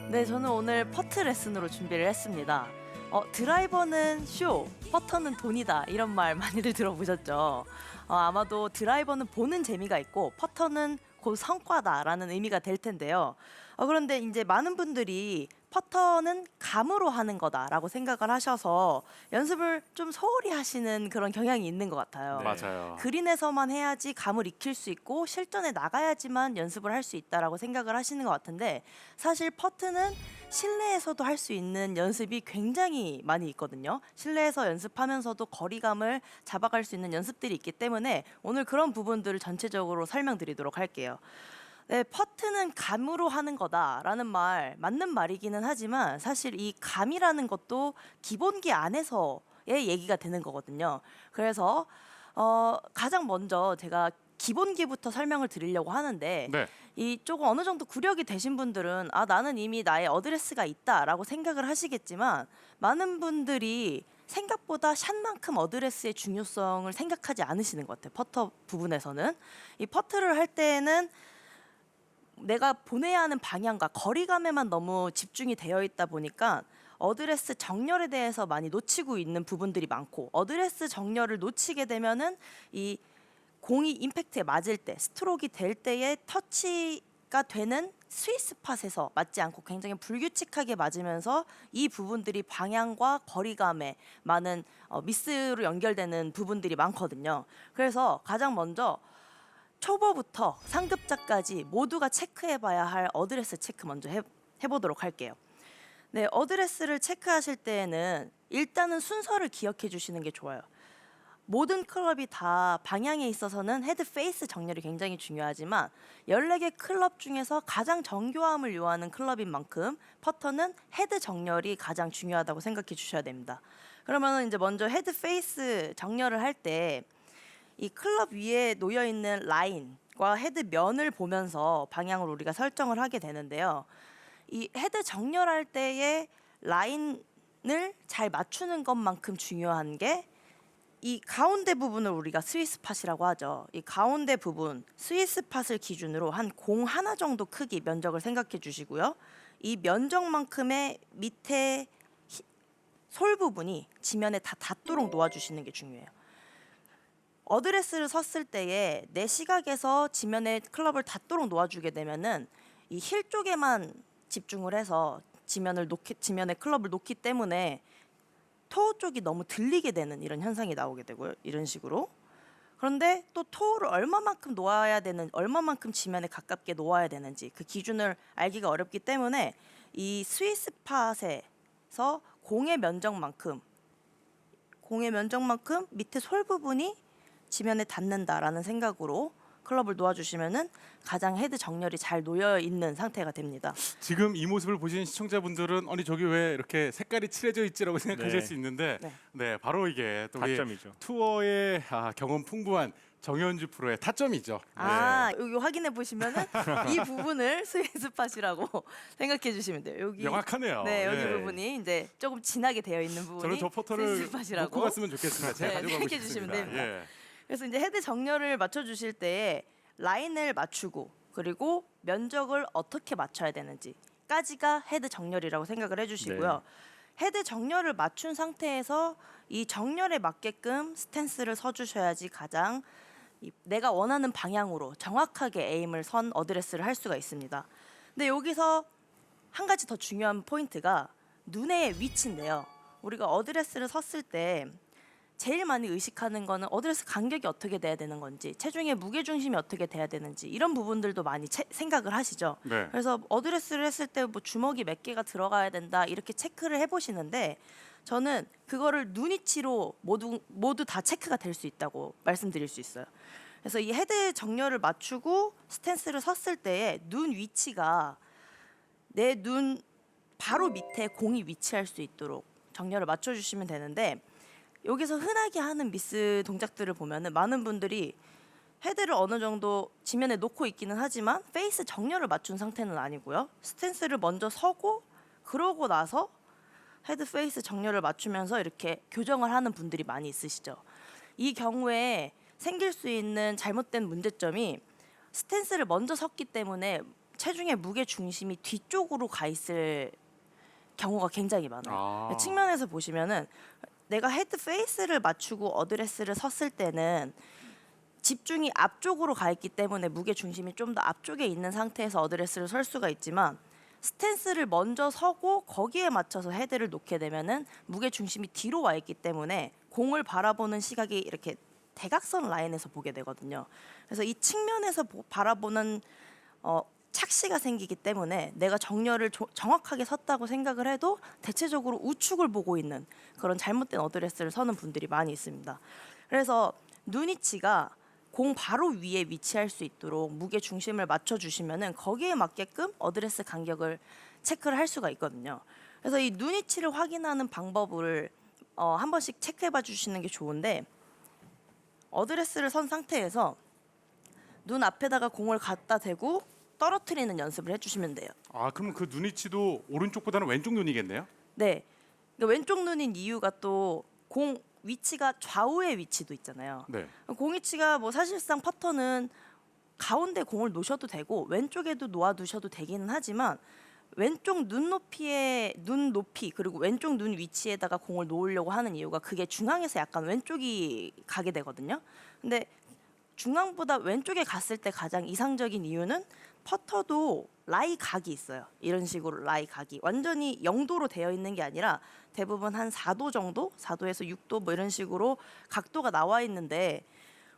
네, 저는 오늘 퍼트 레슨으로 준비를 했습니다. 드라이버는 쇼, 퍼터는 돈이다 이런 말 많이들 들어보셨죠? 아마도 드라이버는 보는 재미가 있고 퍼터는 곧 성과다라는 의미가 될 텐데요. 그런데 이제 많은 분들이 퍼터는 감으로 하는 거다라고 생각을 하셔서 연습을 좀 소홀히 하시는 그런 경향이 있는 것 같아요. 네. 맞아요. 그린에서만 해야지 감을 익힐 수 있고 실전에 나가야지만 연습을 할 수 있다라고 생각을 하시는 것 같은데, 사실 퍼트는 실내에서도 할 수 있는 연습이 굉장히 많이 있거든요. 실내에서 연습하면서도 거리감을 잡아갈 수 있는 연습들이 있기 때문에 오늘 그런 부분들을 전체적으로 설명드리도록 할게요. 네, 퍼트는 감으로 하는 거다라는 말 맞는 말이기는 하지만 사실 이 감이라는 것도 기본기 안에서의 얘기가 되는 거거든요. 그래서 가장 먼저 제가 기본기부터 설명을 드리려고 하는데, 네. 이 조금 어느 정도 구력이 되신 분들은 나는 이미 나의 어드레스가 있다라고 생각을 하시겠지만, 많은 분들이 생각보다 샷만큼 어드레스의 중요성을 생각하지 않으시는 것 같아요. 퍼터 부분에서는 이 퍼트를 할 때에는 내가 보내야 하는 방향과 거리감에만 너무 집중이 되어 있다 보니까 어드레스 정렬에 대해서 많이 놓치고 있는 부분들이 많고, 어드레스 정렬을 놓치게 되면은 이 공이 임팩트에 맞을 때, 스트로크가 될 때의 터치가 되는 스위스팟에서 맞지 않고 굉장히 불규칙하게 맞으면서 이 부분들이 방향과 거리감에 많은 미스로 연결되는 부분들이 많거든요. 그래서 가장 먼저 초보부터 상급자까지 모두가 체크해봐야 할 어드레스 체크 먼저 해보도록 할게요. 네, 어드레스를 체크하실 때에는 일단은 순서를 기억해 주시는 게 좋아요. 모든 클럽이 다 방향에 있어서는 헤드 페이스 정렬이 굉장히 중요하지만 14개 클럽 중에서 가장 정교함을 요하는 클럽인 만큼 퍼터는 헤드 정렬이 가장 중요하다고 생각해 주셔야 됩니다. 그러면 이제 먼저 헤드 페이스 정렬을 할 때 이 클럽 위에 놓여 있는 라인과 헤드 면을 보면서 방향을 우리가 설정을 하게 되는데요. 이 헤드 정렬할 때의 라인을 잘 맞추는 것만큼 중요한 게 이 가운데 부분을 우리가 스위스팟이라고 하죠. 이 가운데 부분 스위스팟을 기준으로 한 공 하나 정도 크기 면적을 생각해 주시고요. 이 면적만큼의 밑에 솔 부분이 지면에 다 닿도록 놓아주시는 게 중요해요. 어드레스를 섰을 때에 내 시각에서 지면에 클럽을 닿도록 놓아주게 되면은 이 힐 쪽에만 집중을 해서 지면에 클럽을 놓기 때문에 토우 쪽이 너무 들리게 되는 이런 현상이 나오게 되고요. 이런 식으로. 그런데 또 토우를 얼마만큼 놓아야 되는, 얼마만큼 지면에 가깝게 놓아야 되는지 그 기준을 알기가 어렵기 때문에 이 스위스팟에서 공의 면적만큼 밑에 솔 부분이 지면에 닿는다라는 생각으로 클럽을 놓아주시면은 가장 헤드 정렬이 잘 놓여 있는 상태가 됩니다. 지금 이 모습을 보신 시청자분들은 아니 저기 왜 이렇게 색깔이 칠해져 있지라고 생각하실 네. 수 있는데 네. 네, 바로 이게 또 우리 타점이죠. 투어의 경험 풍부한 정현주 프로의 타점이죠. 여기 확인해 보시면은 이 부분을 스위스팟이라고 생각해 주시면 돼요. 여기 명확하네요. 네, 여기 예. 부분이 이제 조금 진하게 되어 있는 부분이 저는 저 포터를 스위스팟이라고 놓고 갔으면 좋겠습니다. 제가 네, 가져가고 생각해 싶습니다. 주시면 됩니다. 예. 그래서 이제 헤드 정렬을 맞춰 주실 때 라인을 맞추고 그리고 면적을 어떻게 맞춰야 되는지까지가 헤드 정렬이라고 생각을 해주시고요. 헤드 정렬을 맞춘 상태에서 이 정렬에 맞게끔 스탠스를 서주셔야지 가장 내가 원하는 방향으로 정확하게 에임을 선 어드레스를 할 수가 있습니다. 근데 여기서 한 가지 더 중요한 포인트가 눈의 위치인데요. 우리가 어드레스를 섰을 때 제일 많이 의식하는 거는 어드레스 간격이 어떻게 돼야 되는 건지, 체중의 무게 중심이 어떻게 돼야 되는지 이런 부분들도 많이 생각을 하시죠. 네. 그래서 어드레스를 했을 때 뭐 주먹이 몇 개가 들어가야 된다 이렇게 체크를 해보시는데, 저는 그거를 눈위치로 모두 다 체크가 될 수 있다고 말씀드릴 수 있어요. 그래서 이 헤드 정렬을 맞추고 스탠스를 섰을 때의 눈 위치가 내 눈 바로 밑에 공이 위치할 수 있도록 정렬을 맞춰주시면 되는데, 여기서 흔하게 하는 미스 동작들을 보면은 많은 분들이 헤드를 어느 정도 지면에 놓고 있기는 하지만 페이스 정렬을 맞춘 상태는 아니고요. 스탠스를 먼저 서고 그러고 나서 헤드 페이스 정렬을 맞추면서 이렇게 교정을 하는 분들이 많이 있으시죠. 이 경우에 생길 수 있는 잘못된 문제점이 스탠스를 먼저 섰기 때문에 체중의 무게 중심이 뒤쪽으로 가 있을 경우가 굉장히 많아요. 아. 측면에서 보시면은 내가 헤드 페이스를 맞추고 어드레스를 섰을 때는 집중이 앞쪽으로 가 있기 때문에 무게 중심이 좀 더 앞쪽에 있는 상태에서 어드레스를 설 수가 있지만 스탠스를 먼저 서고 거기에 맞춰서 헤드를 놓게 되면은 무게 중심이 뒤로 와 있기 때문에 공을 바라보는 시각이 이렇게 대각선 라인에서 보게 되거든요. 그래서 이 측면에서 바라보는 착시가 생기기 때문에 내가 정렬을 정확하게 섰다고 생각을 해도 대체적으로 우측을 보고 있는 그런 잘못된 어드레스를 서는 분들이 많이 있습니다. 그래서 눈위치가 공 바로 위에 위치할 수 있도록 무게 중심을 맞춰주시면은 거기에 맞게끔 어드레스 간격을 체크를 할 수가 있거든요. 그래서 이 눈위치를 확인하는 방법을 한 번씩 체크해봐 주시는 게 좋은데, 어드레스를 선 상태에서 눈 앞에다가 공을 갖다 대고 떨어뜨리는 연습을 해주시면 돼요. 아, 그럼 그 눈위치도 오른쪽보다는 왼쪽 눈이겠네요? 네, 그러니까 왼쪽 눈인 이유가 또 공 위치가 좌우의 위치도 있잖아요. 네. 공 위치가 뭐 사실상 퍼터는 가운데 공을 놓으셔도 되고 왼쪽에도 놓아두셔도 되기는 하지만 왼쪽 눈 높이 그리고 왼쪽 눈 위치에다가 공을 놓으려고 하는 이유가 그게 중앙에서 약간 왼쪽이 가게 되거든요. 근데 중앙보다 왼쪽에 갔을 때 가장 이상적인 이유는 퍼터도 라이 각이 있어요. 이런 식으로 라이 각이 완전히 0도로 되어 있는 게 아니라 대부분 한 4도 정도, 4도에서 6도 뭐 이런 식으로 각도가 나와 있는데,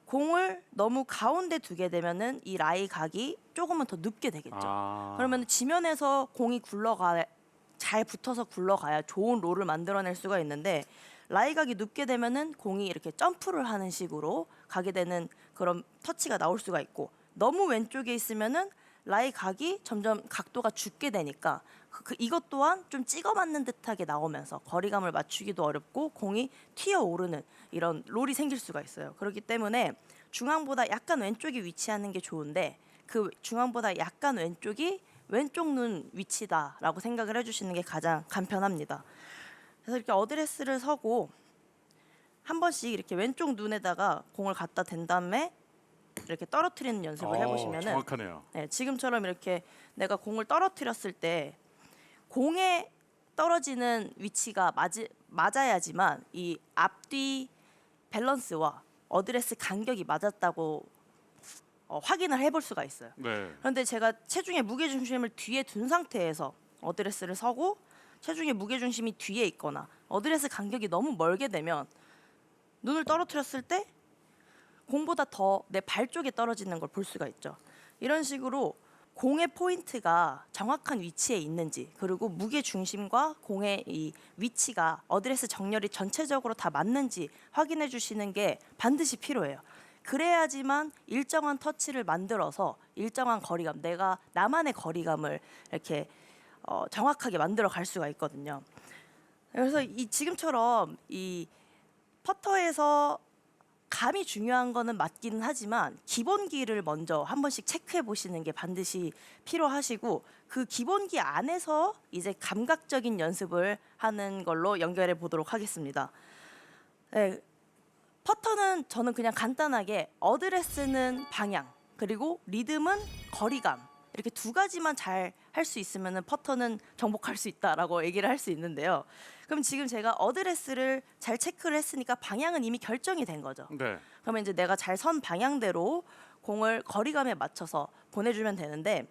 공을 너무 가운데 두게 되면은 이 라이 각이 조금은 더 눕게 되겠죠. 아. 그러면 지면에서 공이 잘 붙어서 굴러가야 좋은 롤을 만들어낼 수가 있는데, 라이각이 눕게 되면은 공이 이렇게 점프를 하는 식으로 가게 되는 그런 터치가 나올 수가 있고, 너무 왼쪽에 있으면은 라이각이 점점 각도가 죽게 되니까 이것 또한 좀 찍어 맞는 듯하게 나오면서 거리감을 맞추기도 어렵고 공이 튀어오르는 이런 롤이 생길 수가 있어요. 그렇기 때문에 중앙보다 약간 왼쪽에 위치하는 게 좋은데, 그 중앙보다 약간 왼쪽이 왼쪽 눈 위치다라고 생각을 해주시는 게 가장 간편합니다. 그래서 이렇게 어드레스를 서고 한 번씩 이렇게 왼쪽 눈에다가 공을 갖다 댄 다음에 이렇게 떨어뜨리는 연습을 해보시면은, 정확하네요. 네, 지금처럼 이렇게 내가 공을 떨어뜨렸을 때 공에 떨어지는 위치가 맞아야지만 이 앞뒤 밸런스와 어드레스 간격이 맞았다고 확인을 해볼 수가 있어요. 네. 그런데 제가 체중의 무게중심을 뒤에 둔 상태에서 어드레스를 서고 체중의 무게중심이 뒤에 있거나 어드레스 간격이 너무 멀게 되면 눈을 떨어뜨렸을 때 공보다 더 내 발 쪽에 떨어지는 걸 볼 수가 있죠. 이런 식으로 공의 포인트가 정확한 위치에 있는지, 그리고 무게 중심과 공의 이 위치가 어드레스 정렬이 전체적으로 다 맞는지 확인해 주시는 게 반드시 필요해요. 그래야지만 일정한 터치를 만들어서 일정한 거리감, 내가 나만의 거리감을 이렇게 정확하게 만들어 갈 수가 있거든요. 그래서 이 지금처럼 이 퍼터에서 감이 중요한 거는 맞기는 하지만 기본기를 먼저 한 번씩 체크해 보시는 게 반드시 필요하시고, 그 기본기 안에서 이제 감각적인 연습을 하는 걸로 연결해 보도록 하겠습니다. 네, 퍼터는 저는 그냥 간단하게 어드레스는 방향, 그리고 리듬은 거리감, 이렇게 두 가지만 잘 할 수 있으면 퍼터는 정복할 수 있다라고 얘기를 할 수 있는데요. 그럼 지금 제가 어드레스를 잘 체크를 했으니까 방향은 이미 결정이 된 거죠. 네. 그러면 이제 내가 잘 선 방향대로 공을 거리감에 맞춰서 보내주면 되는데,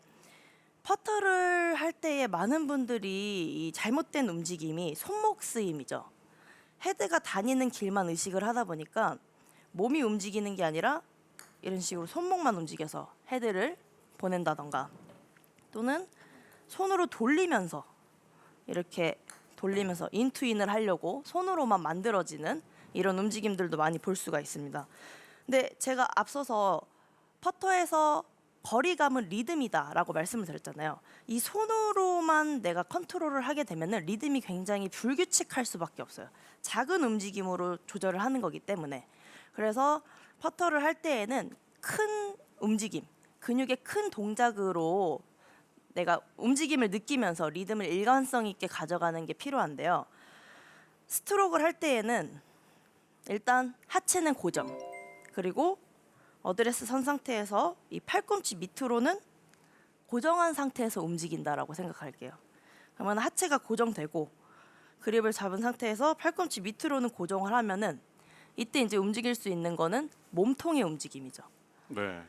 퍼터를 할 때에 많은 분들이 이 잘못된 움직임이 손목 쓰임이죠. 헤드가 다니는 길만 의식을 하다 보니까 몸이 움직이는 게 아니라 이런 식으로 손목만 움직여서 헤드를 보낸다던가, 또는 손으로 돌리면서 이렇게 돌리면서 인투인을 하려고 손으로만 만들어지는 이런 움직임들도 많이 볼 수가 있습니다. 근데 제가 앞서서 퍼터에서 거리감은 리듬이다라고 말씀을 드렸잖아요. 이 손으로만 내가 컨트롤을 하게 되면은 리듬이 굉장히 불규칙할 수밖에 없어요. 작은 움직임으로 조절을 하는 거기 때문에. 그래서 퍼터를 할 때에는 큰 움직임, 근육의 큰 동작으로 내가 움직임을 느끼면서 리듬을 일관성 있게 가져가는 게 필요한데요. 스트로크를 할 때에는 일단 하체는 고정, 그리고 어드레스 선 상태에서 이 팔꿈치 밑으로는 고정한 상태에서 움직인다라고 생각할게요. 그러면 하체가 고정되고 그립을 잡은 상태에서 팔꿈치 밑으로는 고정을 하면은 이때 이제 움직일 수 있는 거는 몸통의 움직임이죠. 네.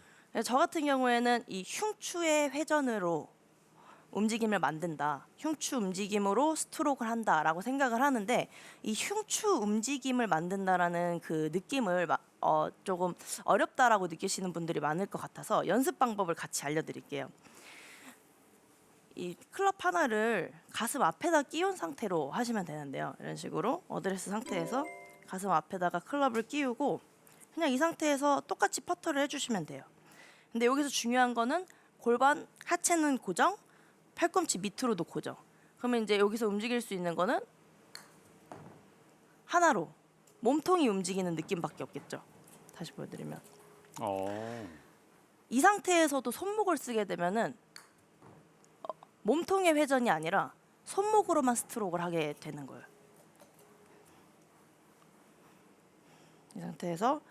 저 같은 경우에는 이 흉추의 회전으로 움직임을 만든다. 흉추 움직임으로 스트로크를 한다라고 생각을 하는데 이 흉추 움직임을 만든다라는 그 느낌을 조금 어렵다라고 느끼시는 분들이 많을 것 같아서 연습 방법을 같이 알려드릴게요. 이 클럽 하나를 가슴 앞에다 끼운 상태로 하시면 되는데요. 이런 식으로 어드레스 상태에서 가슴 앞에다가 클럽을 끼우고 그냥 이 상태에서 똑같이 퍼터를 해주시면 돼요. 근데 여기서 중요한 거는 골반 하체는 고정, 팔꿈치 밑으로도 고정. 그러면 이제 여기서 움직일 수 있는 거는 하나로 몸통이 움직이는 느낌밖에 없겠죠. 다시 보여드리면 이 상태에서도 손목을 쓰게 되면은 몸통의 회전이 아니라 손목으로만 스트로크를 하게 되는 거예요. 이 상태에서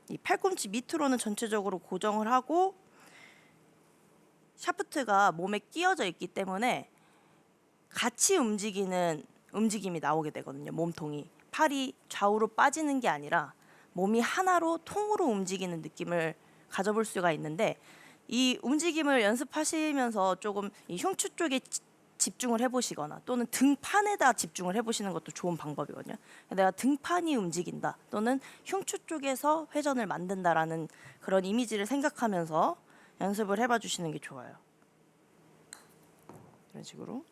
이 팔꿈치 밑으로는 전체적으로 고정을 하고 샤프트가 몸에 끼워져 있기 때문에 같이 움직이는 움직임이 나오게 되거든요. 몸통이 팔이 좌우로 빠지는 게 아니라 몸이 하나로 통으로 움직이는 느낌을 가져볼 수가 있는데 이 움직임을 연습하시면서 조금 이 흉추 쪽에 집중을 해보시거나 또는 등판에다 집중을 해보시는 것도 좋은 방법이거든요. 내가 등판이 움직인다 또는 흉추 쪽에서 회전을 만든다라는 그런 이미지를 생각하면서 연습을 해봐 주시는 게 좋아요. 이런 식으로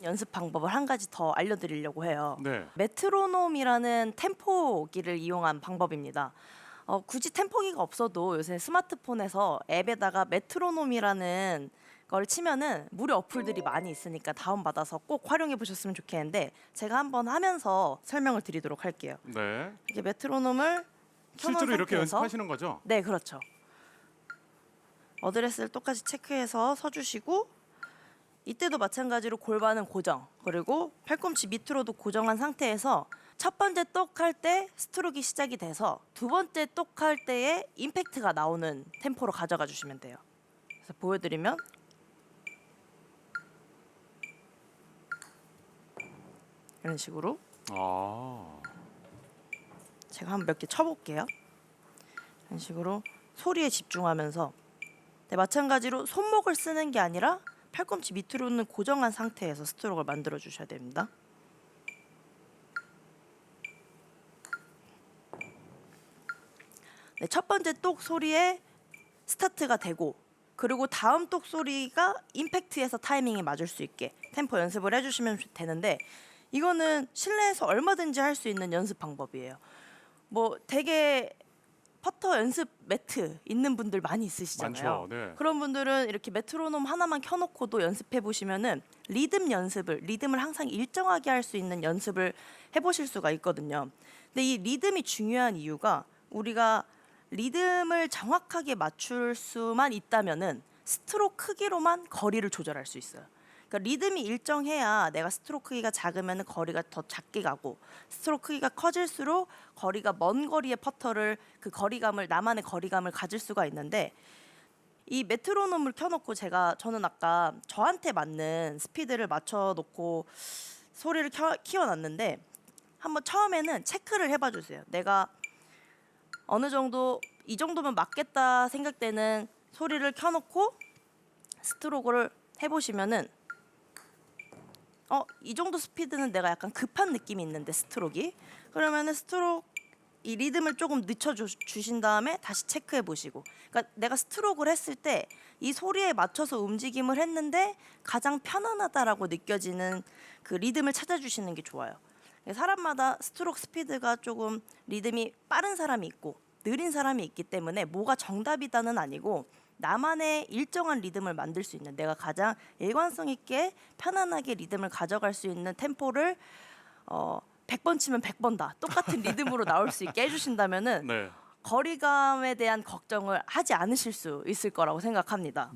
연습 방법을 한 가지 더 알려드리려고 해요. 네. 메트로놈이라는 템포기를 이용한 방법입니다. 굳이 템포기가 없어도 요새 스마트폰에서 앱에다가 메트로놈이라는 걸 치면은 무료 어플들이 많이 있으니까 다운받아서 꼭 활용해 보셨으면 좋겠는데 제가 한번 하면서 설명을 드리도록 할게요. 네. 이렇게 메트로놈을 실제로 이렇게 상태에서 연습하시는 거죠? 네, 그렇죠. 어드레스를 똑같이 체크해서 서주시고 이때도 마찬가지로 골반은 고정 그리고 팔꿈치 밑으로도 고정한 상태에서 첫 번째 똑 할 때 스트로크가 시작이 돼서 두 번째 똑 할 때에 임팩트가 나오는 템포로 가져가 주시면 돼요. 그래서 보여드리면 이런 식으로 제가 한번 몇 개 쳐볼게요. 이런 식으로 소리에 집중하면서 마찬가지로 손목을 쓰는 게 아니라 팔꿈치 밑으로는 고정한 상태에서 스트로크를 만들어 주셔야 됩니다. 네, 첫 번째 똑 소리에 스타트가 되고 그리고 다음 똑 소리가 임팩트에서 타이밍이 맞을 수 있게 템포 연습을 해주시면 되는데 이거는 실내에서 얼마든지 할 수 있는 연습 방법이에요. 뭐 되게 퍼터 연습 매트 있는 분들 많이 있으시잖아요. 많죠. 네. 그런 분들은 이렇게 메트로놈 하나만 켜놓고도 연습해 보시면은 리듬을 항상 일정하게 할 수 있는 연습을 해보실 수가 있거든요. 근데 이 리듬이 중요한 이유가 우리가 리듬을 정확하게 맞출 수만 있다면은 스트로크 크기로만 거리를 조절할 수 있어요. 그러니까 리듬이 일정해야 내가 스트로크 크기가 작으면 거리가 더 작게 가고 스트로크 크기가 커질수록 거리가 먼 거리의 퍼터를 그 거리감을 나만의 거리감을 가질 수가 있는데 이 메트로놈을 켜놓고 저는 아까 저한테 맞는 스피드를 맞춰놓고 소리를 키워놨는데 한번 처음에는 체크를 해봐 주세요. 내가 어느 정도 이 정도면 맞겠다 생각되는 소리를 켜놓고 스트로크를 해보시면은 이 정도 스피드는 내가 약간 급한 느낌이 있는데 스트로크가 그러면은 스트로크 이 리듬을 조금 늦춰주신 다음에 다시 체크해 보시고 그러니까 내가 스트로크를 했을 때 이 소리에 맞춰서 움직임을 했는데 가장 편안하다라고 느껴지는 그 리듬을 찾아주시는 게 좋아요. 사람마다 스트로크 스피드가 조금 리듬이 빠른 사람이 있고 느린 사람이 있기 때문에 뭐가 정답이다는 아니고 나만의 일정한 리듬을 만들 수 있는 내가 가장 일관성 있게 편안하게 리듬을 가져갈 수 있는 템포를 100번 치면 100번 다 똑같은 리듬으로 나올 수 있게 해주신다면은 네. 거리감에 대한 걱정을 하지 않으실 수 있을 거라고 생각합니다.